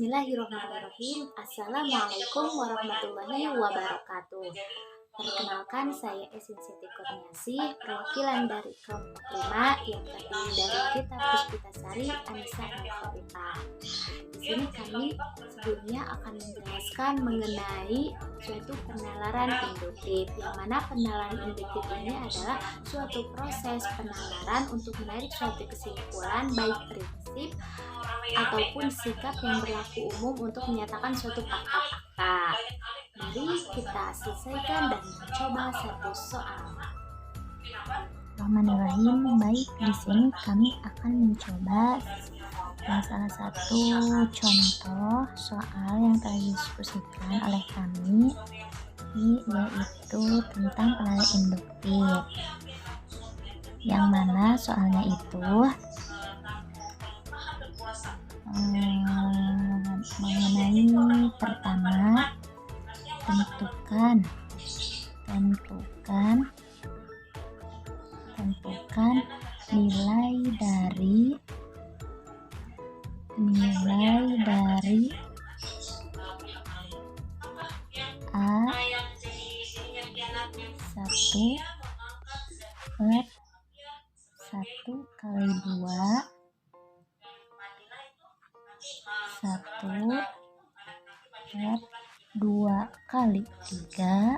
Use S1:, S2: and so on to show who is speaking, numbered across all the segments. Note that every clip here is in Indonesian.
S1: Bismillahirrahmanirrahim. Assalamualaikum warahmatullahi wabarakatuh. Perkenalkan, saya Esin Siti Kurniasih, perwakilan dari kelompok 5 yang terdiri dari Gita Puspitasari, Anissa, dan Khofifah. Di sini kami sebelumnya akan menjelaskan mengenai suatu penalaran induktif, yang mana penalaran induktif ini adalah suatu proses penalaran untuk menarik suatu kesimpulan baik prinsip ataupun sikap yang berlaku umum untuk menyatakan suatu fakta-fakta. Mari kita selesaikan dan mencoba satu soal.
S2: Bismillahirrahmanirrahim. Baik, di sini kami akan mencoba salah satu contoh soal yang telah didiskusikan oleh kami, yaitu tentang penalaran induktif, yang mana soalnya itu mengenai pertama, tentukan nilai dari A 1 kali 2 kali 3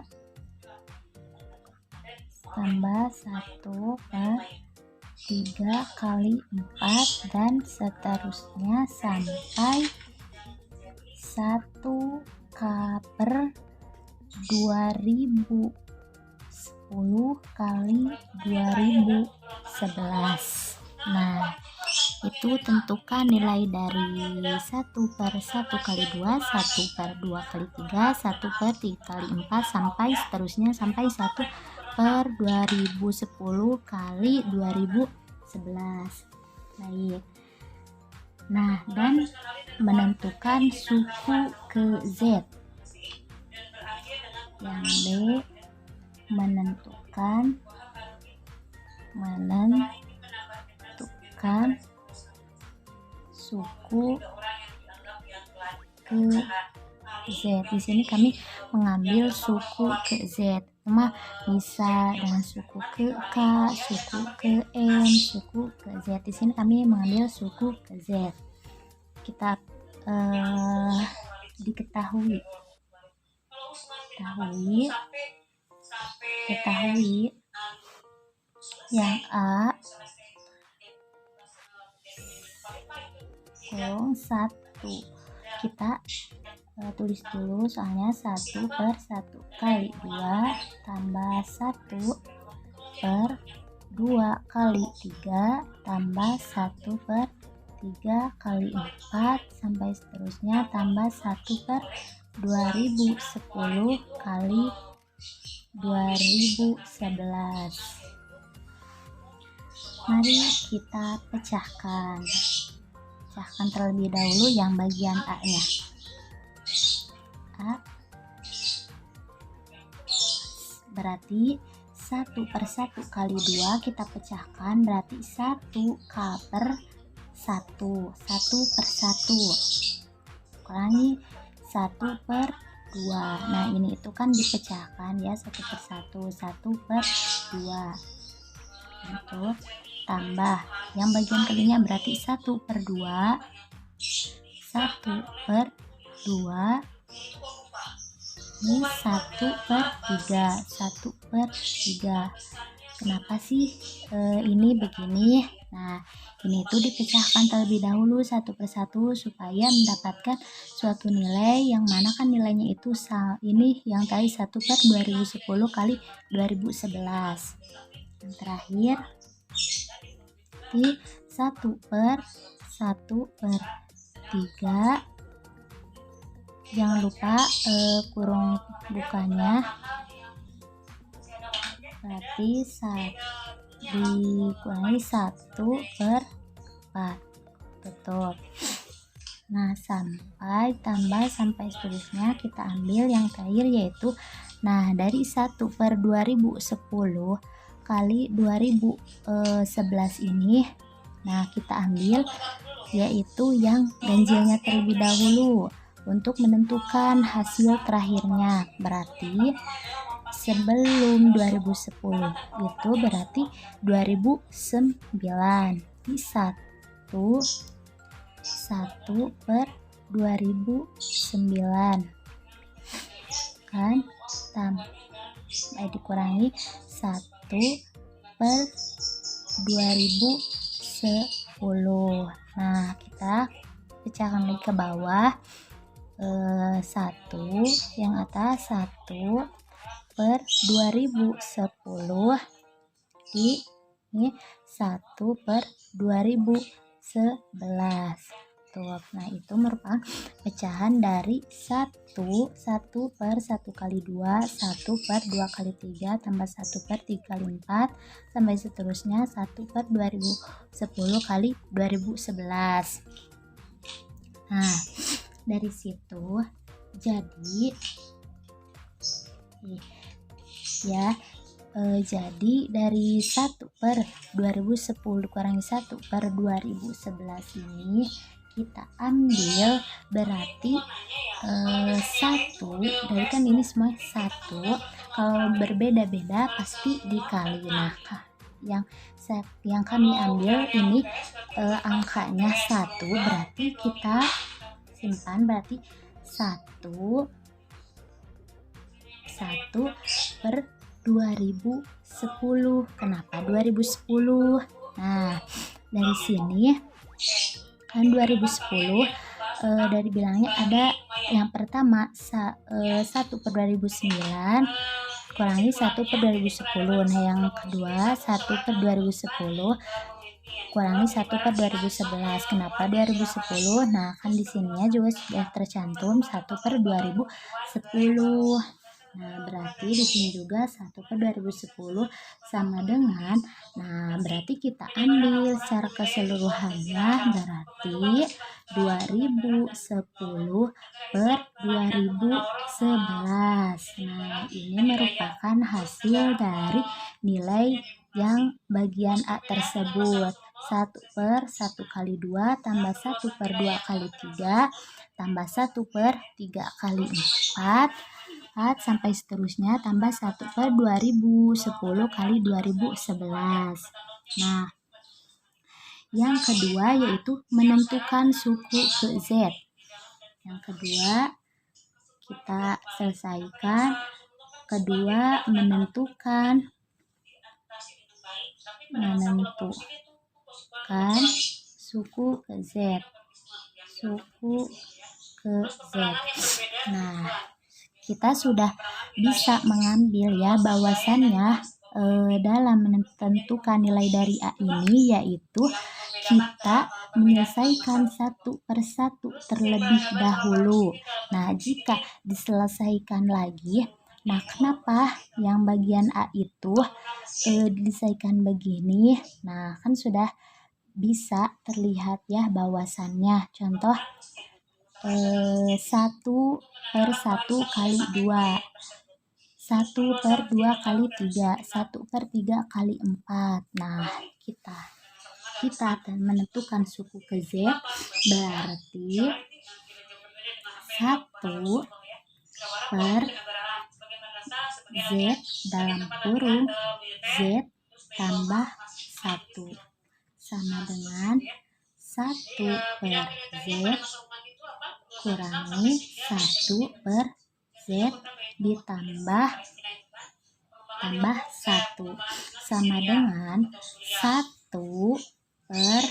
S2: tambah 1/3 kali 4 dan seterusnya sampai 1/2010 kali 2011. Nah, itu tentukan nilai dari 1/1 kali 2, 1/2 kali 3, 1/3 kali 4 sampai seterusnya sampai 1/2010 kali 2011. Baik. Nah, dan menentukan suku ke Z. Yang B, menentukan suku ke Z. Di sini kami mengambil suku ke Z. Cuma bisa dengan suku ke K, suku ke M, suku ke Z. Di sini kami mengambil suku ke Z. Kita diketahui yang A 1. Kita tulis dulu soalnya 1/1 kali 2 tambah 1/2 kali 3 tambah 1/3 kali 4 sampai seterusnya tambah 1/2010 kali 2011. Mari kita pecahkan terlebih dahulu yang bagian A-nya. A berarti 1/1 kali 2 kita pecahkan berarti 1/1. Ulangi, 1/2. Nah, ini itu kan dipecahkan ya, 1/1, 1/2. Untuk tambah yang bagian kedua berarti 1/2. Ini 1/3. Kenapa sih ini begini? Nah, ini tuh dipecahkan terlebih dahulu 1/1 supaya mendapatkan suatu nilai yang mana kan nilainya itu ini yang tadi 1/2010 kali 2011. Yang terakhir di 1/1/3. Jangan lupa kurung bukanya, berarti dikurangi 1/4. Betul. Nah, sampai seterusnya kita ambil yang terakhir yaitu, nah, dari 1/2010 kali 2011 ini, nah, kita ambil yaitu yang ganjilnya terlebih dahulu untuk menentukan hasil terakhirnya. Berarti sebelum 2010 itu berarti 2009 di 1/2009 kan, dikurangi 1/2010. Nah, kita pecahkan lagi ke bawah. 1 yang atas 1/2010 di ini 1/2011. Tuh, nah itu merupakan pecahan dari 1 per 1 kali 2, 1 per 2 kali 3, tambah 1 per 3 kali 4, sampai seterusnya 1 per 2010 kali 2011. Nah, dari situ jadi jadi dari 1 per 2010 kurangi 1 per 2011 ini kita ambil berarti 1 dari kan ini semua 1, kalau berbeda-beda pasti dikali. Nah, yang kami ambil ini angkanya 1, berarti kita simpan, berarti 1 per 2010. Kenapa 2010? Nah, dari sini kan 2010 dari bilangnya ada yang pertama 1 per 2009 kurangi 1 per 2010. Nah, yang kedua 1 per 2010 kurangi 1 per 2011. Kenapa 2010? Nah, kan di sininya juga sudah tercantum 1 per 2010. Nah, berarti di sini juga 1 per 2010 sama dengan, nah berarti kita ambil secara keseluruhannya berarti 2010 per 2011. Nah, ini merupakan hasil dari nilai yang bagian A tersebut. 1 per 1 kali 2 tambah 1 per 2 kali 3 tambah 1 per 3 kali 4 sampai seterusnya tambah 1 per 2010 kali 2011. Nah, yang kedua yaitu menentukan suku ke Z. Yang kedua kita selesaikan. Kedua menentukan suku ke Z. Nah, kita sudah bisa mengambil ya bahwasannya dalam menentukan nilai dari A ini yaitu kita menyelesaikan 1 per 1 terlebih dahulu. Nah, jika diselesaikan lagi, nah kenapa yang bagian A itu diselesaikan begini? Nah, kan sudah bisa terlihat ya bahwasannya contoh 1 per 1 kali 2, 1 per 2 kali 3, 1 per 3 kali 4. Nah, kita akan menentukan suku ke Z berarti 1 per Z dalam kurung Z tambah 1 sama dengan 1 per Z kurangi 1 per Z ditambah 1 sama dengan 1 per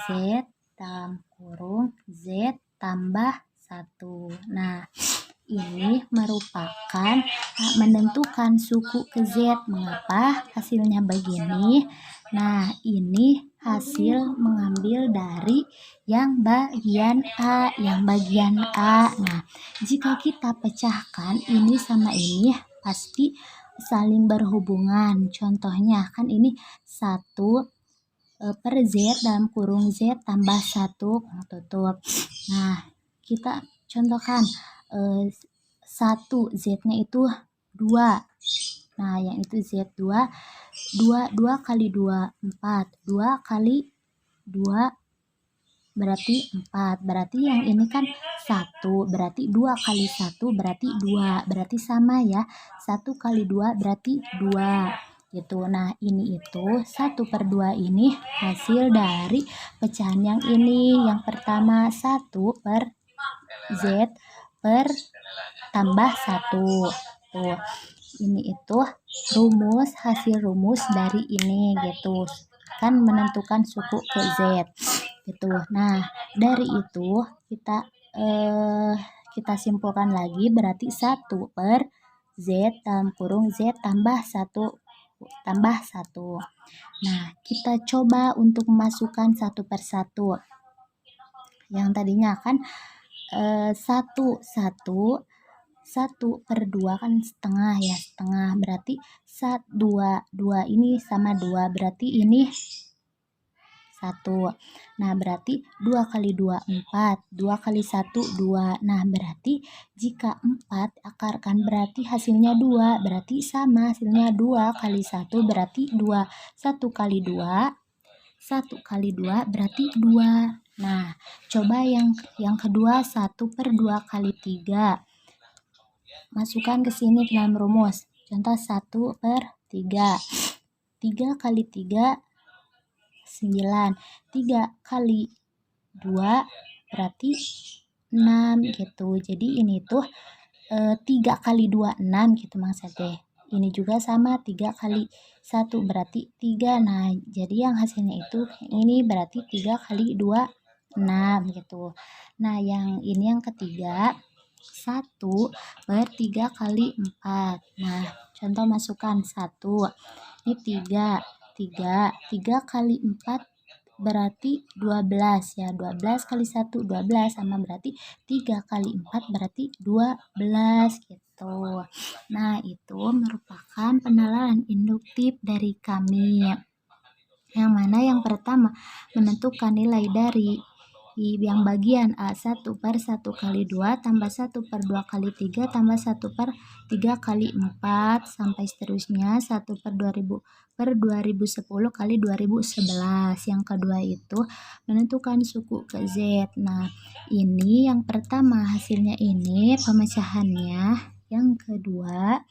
S2: Z dalam kurung Z tambah 1. Nah, ini merupakan menentukan suku ke Z. Mengapa hasilnya begini? Nah, ini hasil mengambil dari yang bagian A. Nah, jika kita pecahkan ini sama ini pasti saling berhubungan. Contohnya kan ini 1 per Z dalam kurung Z tambah 1 tutup. Nah, kita contohkan 1 Z-nya itu 2. Nah, yang itu Z2 2 kali 2 4, 2 kali 2 berarti 4. Berarti yang ini kan 1, berarti 2 kali 1 berarti 2. Berarti sama ya. 1 kali 2 berarti 2. Gitu. Nah, ini itu 1/2 ini hasil dari pecahan yang ini. Yang pertama 1 per Z per tambah 1. Tuh. Ini itu hasil rumus dari ini gitu. Kan menentukan suku ke Z gitu. Nah, dari itu kita simpulkan lagi berarti 1 per Z dalam kurung Z tambah 1 tambah 1. Nah, kita coba untuk memasukkan 1/1. Yang tadinya kan 1/2 kan setengah ya, setengah berarti 2 ini sama 2 berarti ini 1. Nah, berarti 2 kali 2 4, 2 kali 1 2. Nah, berarti jika 4 akarkan berarti hasilnya 2, berarti sama hasilnya 2 kali 1 berarti 2. 1 kali 2 berarti 2. Nah, coba yang kedua 1/2 kali 3. Masukkan ke sini ke dalam rumus. Contoh 1/3. 3 kali 3 9. 3 kali 2 berarti 6 gitu. Jadi ini tuh 3 kali 2 6 gitu maksudnya. Ini juga sama 3 kali 1 berarti 3. Nah, jadi yang hasilnya itu ini berarti 3 kali 2 6 gitu. Nah, yang ini yang ketiga 1/3 kali 4. Nah, contoh masukkan 1. Ini 3 kali 4 berarti 12 ya. 12 kali 1 12 sama berarti 3 kali 4 berarti 12 gitu. Nah, itu merupakan penalaran induktif dari kami. Yang mana yang pertama menentukan nilai dari yang bagian A 1/1 kali 2 tambah 1/2 kali 3 tambah 1/3 kali 4 sampai seterusnya 1/2010 kali 2011. Yang kedua itu menentukan suku ke Z. Nah, ini yang pertama hasilnya ini pemecahannya. Yang kedua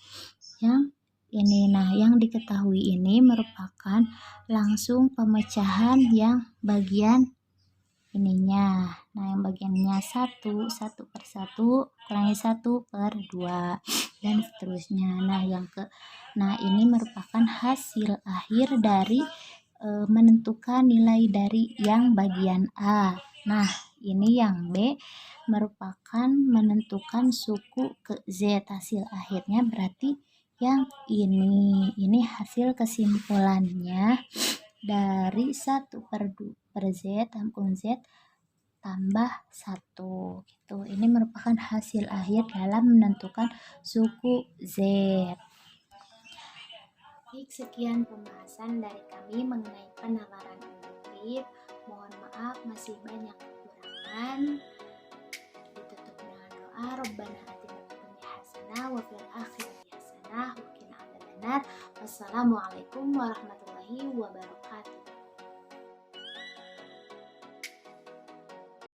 S2: yang ini. Nah, yang diketahui ini merupakan langsung pemecahan yang bagian ininya. Nah, yang bagiannya 1/1 kurangi 1/2 dan seterusnya. Nah, ini merupakan hasil akhir dari menentukan nilai dari yang bagian A. Nah, ini yang B merupakan menentukan suku ke Z. Hasil akhirnya berarti yang ini hasil kesimpulannya dari 1/Z tambah 1 gitu. Ini merupakan hasil akhir dalam menentukan suku Z.
S1: Baik, sekian pembahasan dari kami mengenai penalaran induktif. Mohon maaf masih banyak kekurangan. Ditutup dengan doa, Rabbana atina fid dunya hasanah wa fil akhirati hasanah wa qina adzabannar. Wassalamualaikum warahmatullahi wabarakatuh.